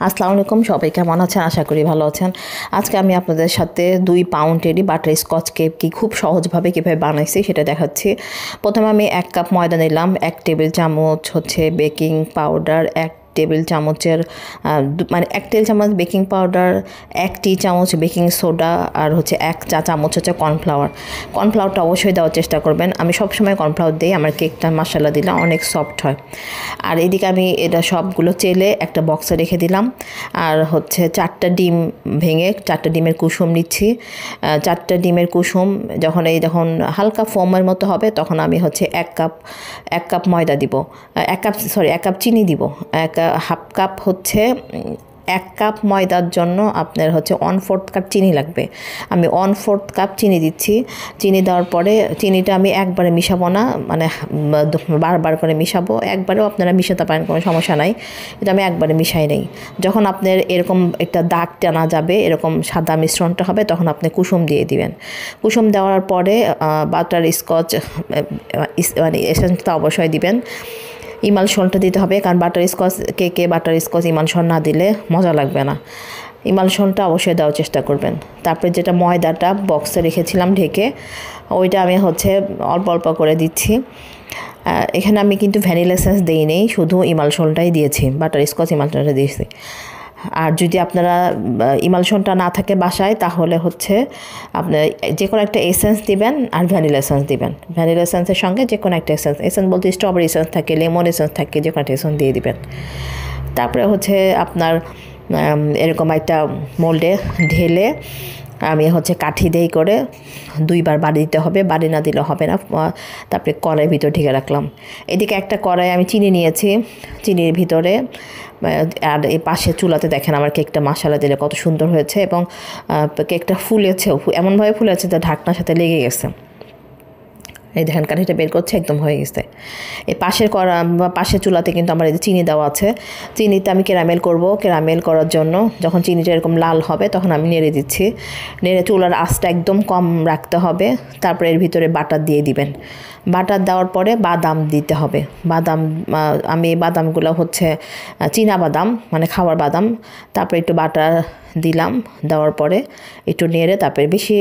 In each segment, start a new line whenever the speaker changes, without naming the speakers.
আসসালামু আলাইকুম, সবাই কেমন আছেন? আশা করি ভালো আছেন। আজকে আমি আপনাদের সাথে 2 পাউন্ডেরই বাটার স্কচ কেক খুব সহজভাবে কীভাবে বানাইছি সেটা দেখাচ্ছি। প্রথমে আমি 1 কাপ ময়দা নিলাম, 1 টেবিল চামচ হচ্ছে বেকিং পাউডার, 1 টেবিল চামচের মানে 1 টেবিল চামচ বেকিং পাউডার, 1 টি চামচ বেকিং সোডা আর হচ্ছে 1 চা চামচ হচ্ছে কর্নফ্লাওয়ার। কর্নফ্লাওয়ারটা অবশ্যই দেওয়ার চেষ্টা করবেন। আমি সবসময় কর্নফ্লাওয়ার দিই, আমার কেকটা মাশাআল্লাহ দিলে অনেক সফট হয়। আর এদিকে আমি এটা সবগুলো চেলে একটা বক্সে রেখে দিলাম। আর হচ্ছে 4টা ডিম ভেঙে 4টা ডিমের কুসুম নিচ্ছি। 4টা ডিমের কুসুম যখন হালকা ফোমের মতো হবে তখন আমি হচ্ছে 1 কাপ ময়দা দিব, 1 কাপ চিনি দিব। হাফ কাপ হচ্ছে 1 কাপ ময়দার জন্য আপনার হচ্ছে 1/4 কাপ চিনি লাগবে। আমি 1/4 কাপ চিনি দিচ্ছি। চিনি দেওয়ার পরে চিনিটা আমি একবারে মিশাবো না, মানে বারবার করে মিশাবো। একবারেও আপনারা মিশাতে পারেন, কোনো সমস্যা নাই, কিন্তু আমি একবারে মিশাই নেই। যখন আপনার এরকম একটা দাগ টানা যাবে, এরকম সাদা মিশ্রণটা হবে, তখন আপনি কুসুম দিয়ে দিবেন। কুসুম দেওয়ার পরে বাটার স্কচ মানে এসেন্সটা অবশ্যই দিবেন। ইমালশনটা দিতে হবে, কারণ বাটার স্কচ ইমালশন না দিলে মজা লাগবে না। ইমালশনটা অবশ্যই দেওয়ার চেষ্টা করবেন। তারপরে যেটা ময়দাটা বক্সে রেখেছিলাম ঢেকে, ওইটা আমি হচ্ছে অল্প অল্প করে দিচ্ছি। এখানে আমি কিন্তু ভ্যানিলা এসেন্স দিই নেই, শুধু ইমালশনটাই দিয়েছি, বাটার স্কচ ইমালশনটা দিয়েছি। আর যদি আপনারা ইমালশনটা না থাকে বাসায়, তাহলে হচ্ছে আপনার যে কোনো একটা এসেন্স দিবেন আর ভ্যানিলা এসেন্স দিবেন। ভ্যানিলা এসেন্সের সঙ্গে যে কোনো একটা এসেন্স বলতে স্ট্রবেরি এসেন্স থাকে, লেমন এসেন্স থাকে, যে কোনো একটা এসেন্স দিয়ে দিবেন। তারপরে হচ্ছে আপনার এরকম একটা মোল্ডে ঢেলে আমি হচ্ছে কাঠি দিয়ে করে 2 বার বাড়ি দিতে হবে, বাড়ি না দিলে হবে না। তারপরে কড়াইয়ের ভিতর ঢেকে রাখলাম। এদিকে একটা কড়াই আমি চিনি নিয়েছি, চিনির ভিতরে আর এই পাশে চুলাতে দেখেন আমার কেকটা মাশাআল্লাহ দিলে কত সুন্দর হয়েছে, এবং কেকটা ফুলেছেও, এমনভাবে ফুলেছে যে ঢাকনার সাথে লেগে গেছে। এই দেখেন কাঠিটা বের করছে, একদম হয়ে গেছে। এই পাশের চুলাতে কিন্তু আমার এই চিনি দেওয়া আছে। চিনিতে আমি ক্যারামেল করব। ক্যারামেল করার জন্য যখন চিনিটা এরকম লাল হবে তখন আমি নেড়ে দিচ্ছি। নেড়ে চুলার আঁচটা একদম কম রাখতে হবে। তারপরে এর ভিতরে বাটার দিয়ে দিবেন। বাটার দেওয়ার পরে বাদাম দিতে হবে। আমি বাদামগুলো হচ্ছে চীনা বাদাম, মানে খাওয়ার বাদাম। তারপরে একটু বাটার দিলাম, দেওয়ার পরে একটু নেড়ে, তারপরে বেশি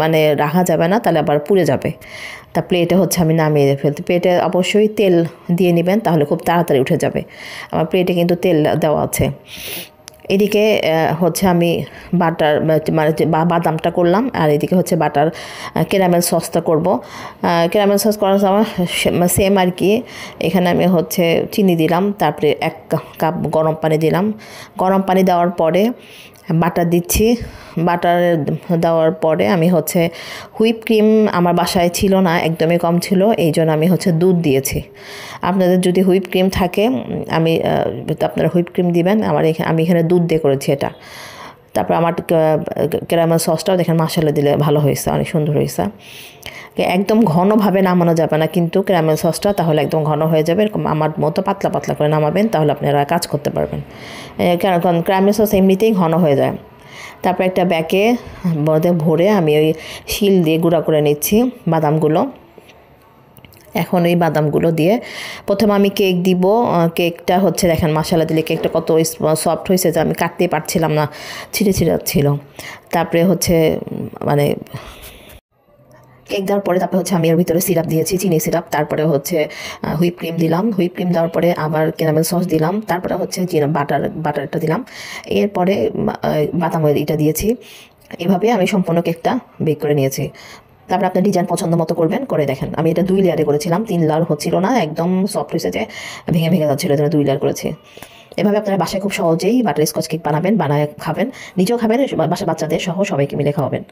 মানে রাখা যাবে না, তাহলে আবার পুড়ে যাবে। তা প্লেটে হচ্ছে আমি নামিয়ে ফেলতে, প্লেটে অবশ্যই তেল দিয়ে নেবেন, তাহলে খুব তাড়াতাড়ি উঠে যাবে। আমার প্লেটে কিন্তু তেল দেওয়া আছে। এদিকে হচ্ছে আমি বাটার মানে বাদামটা করলাম, আর এদিকে হচ্ছে বাটার ক্যারামেল সসটা করব। ক্যারামেল সস করার সময় সেম আর কি। এখানে আমি হচ্ছে চিনি দিলাম, তারপরে 1 কাপ গরম পানি দিলাম। গরম পানি দেওয়ার পরে বাটার দিচ্ছি। বাটার দেওয়ার পরে আমি হচ্ছে হুইপ ক্রিম আমার বাসায় ছিল না, একদমই কম ছিল, এই জন্য আমি হচ্ছে দুধ দিয়েছি। আপনাদের যদি হুইপ ক্রিম থাকে আপনারা হুইপ ক্রিম দিবেন। আমি এখানে দুধ দিয়ে করেছি এটা। তারপর আমার ক্যারামেল সসটাও দেখেন মাশাআল্লাহ দিলে ভালো হয়েছে, অনেক সুন্দর হয়েছে। একদম ঘনভাবে নামানো যাবে না কিন্তু ক্যারামেল সসটা, তাহলে একদম ঘন হয়ে যাবে। এরকম আমার মতো পাতলা পাতলা করে নামাবেন, তাহলে আপনারা কাজ করতে পারবেন। কারণ ক্যারামেল সস এমনিতেই ঘন হয়ে যায়। তারপর একটা ব্যাগে ভরে আমি ওই শিল দিয়ে গুঁড়া করে নিচ্ছি বাদামগুলো। এখন এই বাদামগুলো দিয়ে প্রথমে আমি কেক দিব। কেকটা হচ্ছে দেখেন মাশাআল্লাহ দিলে কেকটা কত সফট হয়েছে যে আমি কাটতে পারছিলাম না, ছিঁড়ে ছিল। তারপরে হচ্ছে মানে কেক দেওয়ার পরে তারপরে হচ্ছে আমি এর ভিতরে সিরাপ দিয়েছি, চিনি সিরাপ। তারপরে হচ্ছে হুইপ ক্রিম দিলাম। হুইপ ক্রিম দেওয়ার পরে আবার ক্যারামেল সস দিলাম। তারপরে হচ্ছে বাটারটা দিলাম। এরপরে বাদাম এটা দিয়েছি। এভাবে আমি সম্পূর্ণ কেকটা বেক করে নিয়েছি। তারপরে আপনার ডিজাইন পছন্দ মতো করবেন, করে দেখেন। আমি এটা 2 লেয়ারে করেছিলাম, 3 লেয়ার হচ্ছিল না, একদম সফট হয়েছে যে ভেঙে যাচ্ছিল, এটা 2 লেয়ার করেছি। এভাবে আপনারা বাসায় খুব সহজেই বাটার স্কচ কেক বানাবেন, বানায় খাবেন, নিজেও খাবেন, বাসার বাচ্চাদের সহ সবাইকে মিলে খাওয়াবেন।